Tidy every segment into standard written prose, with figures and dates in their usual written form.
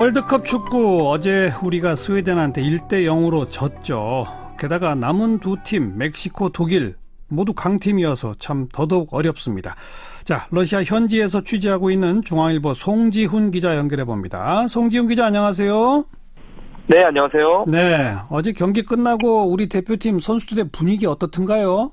월드컵 축구 어제 우리가 스웨덴한테 1대0으로 졌죠. 게다가 남은 두 팀 멕시코, 독일 모두 강팀이어서 참 더더욱 어렵습니다. 자, 러시아 현지에서 취재하고 있는 중앙일보 송지훈 기자 연결해 봅니다. 송지훈 기자 안녕하세요. 네, 안녕하세요. 네, 어제 경기 끝나고 우리 대표팀 선수들의 분위기 어떻던가요?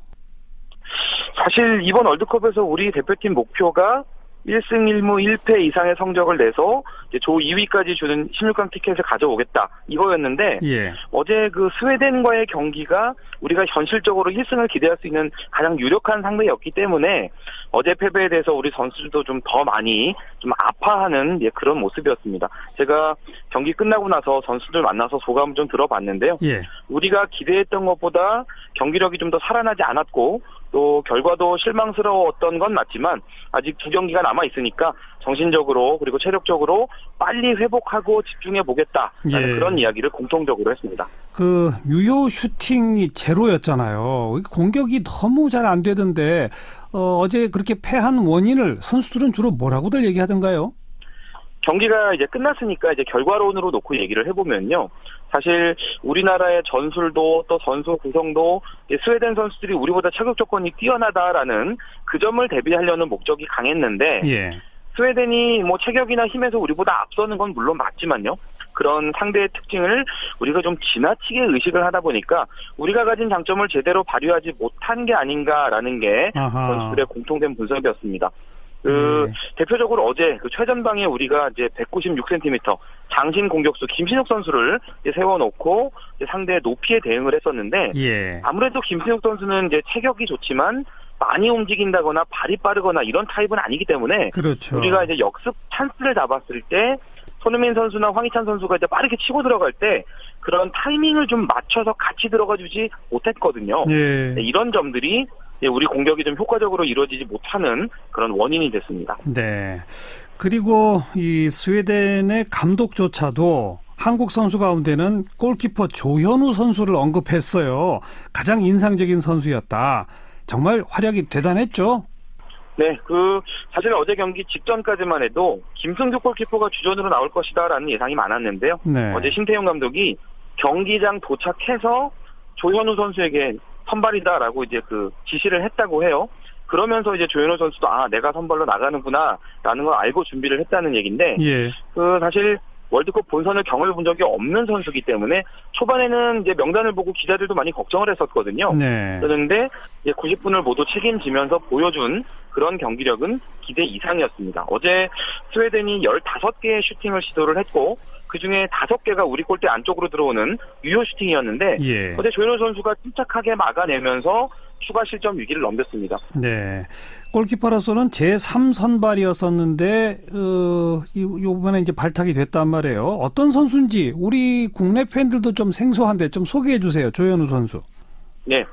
사실 이번 월드컵에서 우리 대표팀 목표가 1승 1무 1패 이상의 성적을 내서 이제 조 2위까지 주는 16강 티켓을 가져오겠다 이거였는데 어제 그 스웨덴과의 경기가 우리가 현실적으로 1승을 기대할 수 있는 가장 유력한 상대였기 때문에 어제 패배에 대해서 우리 선수들도 좀 더 많이 좀 아파하는 그런 모습이었습니다. 제가 경기 끝나고 나서 선수들 만나서 소감을 좀 들어봤는데요. 우리가 기대했던 것보다 경기력이 좀 더 살아나지 않았고 또 결과도 실망스러웠던 건 맞지만 아직 두 경기가 남아 있으니까 정신적으로 그리고 체력적으로 빨리 회복하고 집중해 보겠다라는 그런 이야기를 공통적으로 했습니다. 그 유효 슈팅이 제로였잖아요. 공격이 너무 잘 안 되던데 어제 그렇게 패한 원인을 선수들은 주로 뭐라고들 얘기하던가요? 경기가 이제 끝났으니까 이제 결과론으로 놓고 얘기를 해보면요. 사실 우리나라의 전술도 또 선수 구성도 스웨덴 선수들이 우리보다 체격 조건이 뛰어나다라는 그 점을 대비하려는 목적이 강했는데 스웨덴이 뭐 체격이나 힘에서 우리보다 앞서는 건 물론 맞지만요. 그런 상대의 특징을 우리가 좀 지나치게 의식을 하다 보니까 우리가 가진 장점을 제대로 발휘하지 못한 게 아닌가라는 게 선수들의 공통된 분석이었습니다. 대표적으로 어제 최전방에 우리가 이제 196cm 장신 공격수 김신욱 선수를 세워놓고 상대의 높이에 대응을 했었는데 아무래도 김신욱 선수는 이제 체격이 좋지만 많이 움직인다거나 발이 빠르거나 이런 타입은 아니기 때문에 우리가 이제 역습 찬스를 잡았을 때 손흥민 선수나 황희찬 선수가 이제 빠르게 치고 들어갈 때 그런 타이밍을 좀 맞춰서 같이 들어가주지 못했거든요. 이런 점들이 우리 공격이 좀 효과적으로 이루어지지 못하는 그런 원인이 됐습니다. 네. 그리고 이 스웨덴의 감독조차도 한국 선수 가운데는 골키퍼 조현우 선수를 언급했어요. 가장 인상적인 선수였다. 정말 활약이 대단했죠? 네, 사실 어제 경기 직전까지만 해도 김승주 골키퍼가 주전으로 나올 것이다라는 예상이 많았는데요. 어제 신태용 감독이 경기장 도착해서 조현우 선수에게 선발이다라고 이제 지시를 했다고 해요. 그러면서 이제 조현우 선수도 내가 선발로 나가는구나라는 걸 알고 준비를 했다는 얘기인데 사실 월드컵 본선을 경험해 본 적이 없는 선수이기 때문에 초반에는 이제 명단을 보고 기자들도 많이 걱정을 했었거든요. 그런데 이제 90분을 모두 책임지면서 보여준 그런 경기력은 기대 이상이었습니다. 어제 스웨덴이 15개의 슈팅을 시도를 했고 그중에 5개가 우리 골대 안쪽으로 들어오는 유효 슈팅이었는데 어제 조현우 선수가 침착하게 막아내면서 추가 실점 위기를 넘겼습니다. 네, 골키퍼로서는 제3선발이었었는데 이번에 이제 발탁이 됐단 말이에요. 어떤 선수인지 우리 국내 팬들도 좀 생소한데 좀 소개해 주세요. 조현우 선수. 네,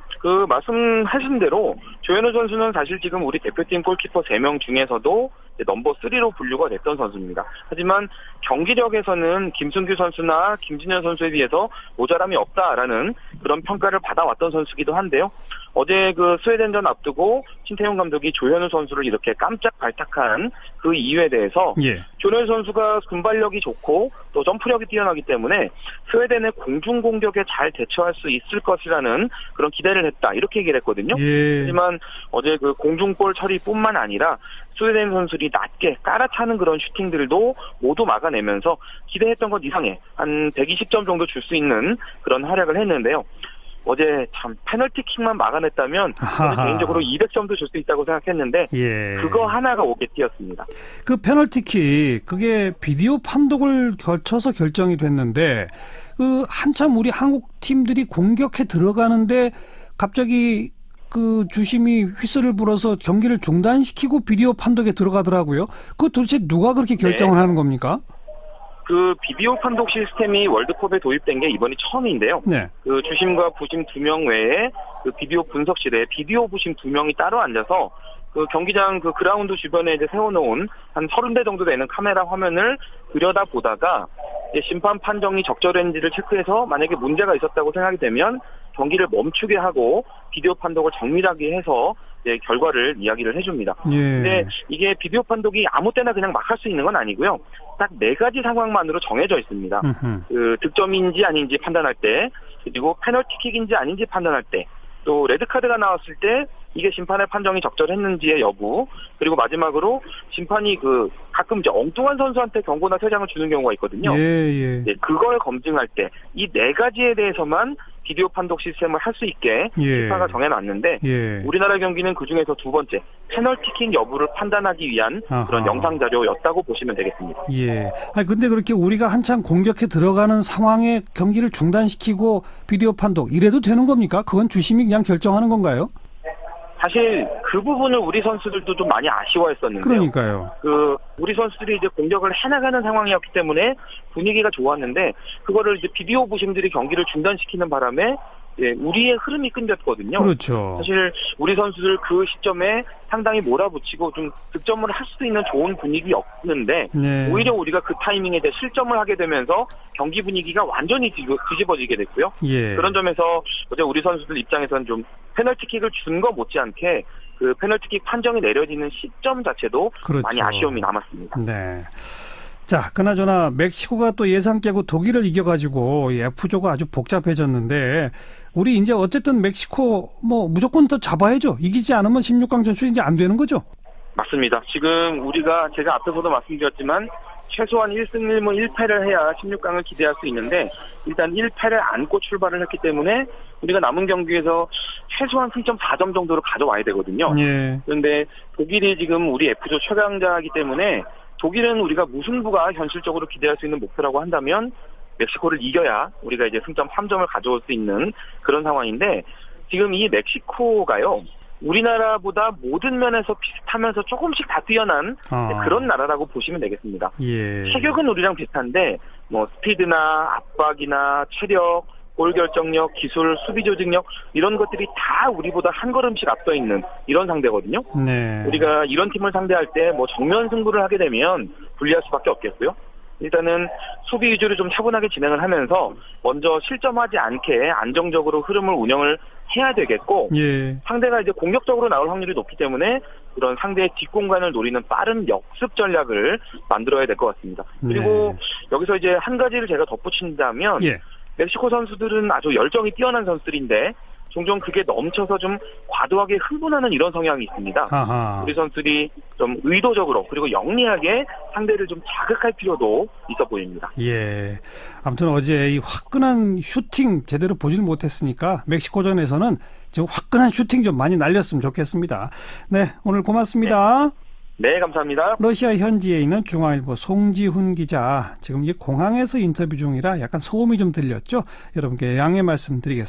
말씀하신 대로 조현우 선수는 사실 지금 우리 대표팀 골키퍼 3명 중에서도 넘버 3로 분류가 됐던 선수입니다. 하지만 경기력에서는 김승규 선수나 김진현 선수에 비해서 모자람이 없다라는 그런 평가를 받아왔던 선수이기도 한데요. 어제 스웨덴전 앞두고 신태용 감독이 조현우 선수를 이렇게 깜짝 발탁한 그 이유에 대해서 조현우 선수가 순발력이 좋고 또 점프력이 뛰어나기 때문에 스웨덴의 공중 공격에 잘 대처할 수 있을 것이라는 그런 기대를 했다 이렇게 얘기를 했거든요. 하지만 어제 공중볼 처리뿐만 아니라 스웨덴 선수들이 낮게 깔아차는 그런 슈팅들도 모두 막아내면서 기대했던 것 이상의 한 120점 정도 줄 수 있는 그런 활약을 했는데요. 어제 참 페널티킥만 막아냈다면 개인적으로 200점도 줄 수 있다고 생각했는데 그거 하나가 오게 띄었습니다. 그 페널티킥 그게 비디오 판독을 거쳐서 결정이 됐는데 한참 우리 한국 팀들이 공격해 들어가는데 갑자기 주심이 휘슬을 불어서 경기를 중단시키고 비디오 판독에 들어가더라고요. 그거 도대체 누가 그렇게 결정을 하는 겁니까? 비디오 판독 시스템이 월드컵에 도입된 게 이번이 처음인데요. 주심과 부심 2명 외에 비디오 분석실에 비디오 부심 2명이 따로 앉아서 경기장 그라운드 주변에 이제 세워놓은 한 30대 정도 되는 카메라 화면을 들여다보다가 심판 판정이 적절한지를 체크해서 만약에 문제가 있었다고 생각이 되면 경기를 멈추게 하고 비디오 판독을 정밀하게 해서 결과를 이야기를 해줍니다. 근데 이게 비디오 판독이 아무 때나 그냥 막 할 수 있는 건 아니고요. 딱 4가지 상황만으로 정해져 있습니다. 그 득점인지 아닌지 판단할 때, 그리고 페널티킥인지 아닌지 판단할 때, 또 레드카드가 나왔을 때 이게 심판의 판정이 적절했는지의 여부, 그리고 마지막으로 심판이 가끔 이제 엉뚱한 선수한테 경고나 퇴장을 주는 경우가 있거든요. 그걸 검증할 때 이 4가지에 대해서만 비디오 판독 시스템을 할 수 있게 심판가 정해놨는데 우리나라 경기는 그중에서 2번째 페널티킥 여부를 판단하기 위한 그런 영상 자료였다고 보시면 되겠습니다. 아니 근데 그렇게 우리가 한창 공격해 들어가는 상황에 경기를 중단시키고 비디오 판독 이래도 되는 겁니까? 그건 주심이 그냥 결정하는 건가요? 사실 그 부분을 우리 선수들도 좀 많이 아쉬워했었는데요. 그러니까요. 우리 선수들이 이제 공격을 해나가는 상황이었기 때문에 분위기가 좋았는데 그거를 이제 비디오 부심들이 경기를 중단시키는 바람에 우리의 흐름이 끊겼거든요. 그렇죠. 사실 우리 선수들 그 시점에 상당히 몰아붙이고 좀 득점을 할 수 있는 좋은 분위기였는데 오히려 우리가 그 타이밍에 이제 실점을 하게 되면서 경기 분위기가 완전히 뒤집어지게 됐고요. 그런 점에서 어제 우리 선수들 입장에서는 좀 페널티킥을 준 거 못지않게 그 페널티킥 판정이 내려지는 시점 자체도 많이 아쉬움이 남았습니다. 자, 그나저나 멕시코가 또 예상 깨고 독일을 이겨가지고 F조가 아주 복잡해졌는데 우리 이제 어쨌든 멕시코 무조건 더 잡아야죠. 이기지 않으면 16강 진출이 이제 안 되는 거죠? 맞습니다. 지금 우리가 제가 앞에서도 말씀드렸지만 최소한 1승 1무 1패를 해야 16강을 기대할 수 있는데 일단 1패를 안고 출발을 했기 때문에 우리가 남은 경기에서 최소한 승점 4점 정도로 가져와야 되거든요. 그런데 독일이 지금 우리 F조 최강자이기 때문에 독일은 우리가 무승부가 현실적으로 기대할 수 있는 목표라고 한다면 멕시코를 이겨야 우리가 이제 승점 3점을 가져올 수 있는 그런 상황인데 지금 이 멕시코가요. 우리나라보다 모든 면에서 비슷하면서 조금씩 다 뛰어난 그런 나라라고 보시면 되겠습니다. 체격은 우리랑 비슷한데 스피드나 압박이나 체력, 골 결정력, 기술, 수비 조직력 이런 것들이 다 우리보다 한 걸음씩 앞서 있는 이런 상대거든요. 우리가 이런 팀을 상대할 때 정면 승부를 하게 되면 불리할 수밖에 없겠고요. 일단은 수비 위주로 좀 차분하게 진행을 하면서 먼저 실점하지 않게 안정적으로 흐름을 운영을 해야 되겠고 상대가 이제 공격적으로 나올 확률이 높기 때문에 그런 상대의 뒷공간을 노리는 빠른 역습 전략을 만들어야 될 것 같습니다. 그리고 여기서 이제 한 가지를 제가 덧붙인다면 멕시코 선수들은 아주 열정이 뛰어난 선수들인데 종종 그게 넘쳐서 좀 과도하게 흥분하는 이런 성향이 있습니다. 우리 선수들이 좀 의도적으로 그리고 영리하게 상대를 좀 자극할 필요도 있어 보입니다. 아무튼 어제 이 화끈한 슈팅 제대로 보질 못했으니까 멕시코전에서는 지금 화끈한 슈팅 좀 많이 날렸으면 좋겠습니다. 오늘 고맙습니다. 네, 감사합니다. 러시아 현지에 있는 중앙일보 송지훈 기자. 지금 이 공항에서 인터뷰 중이라 약간 소음이 좀 들렸죠? 여러분께 양해 말씀드리겠습니다.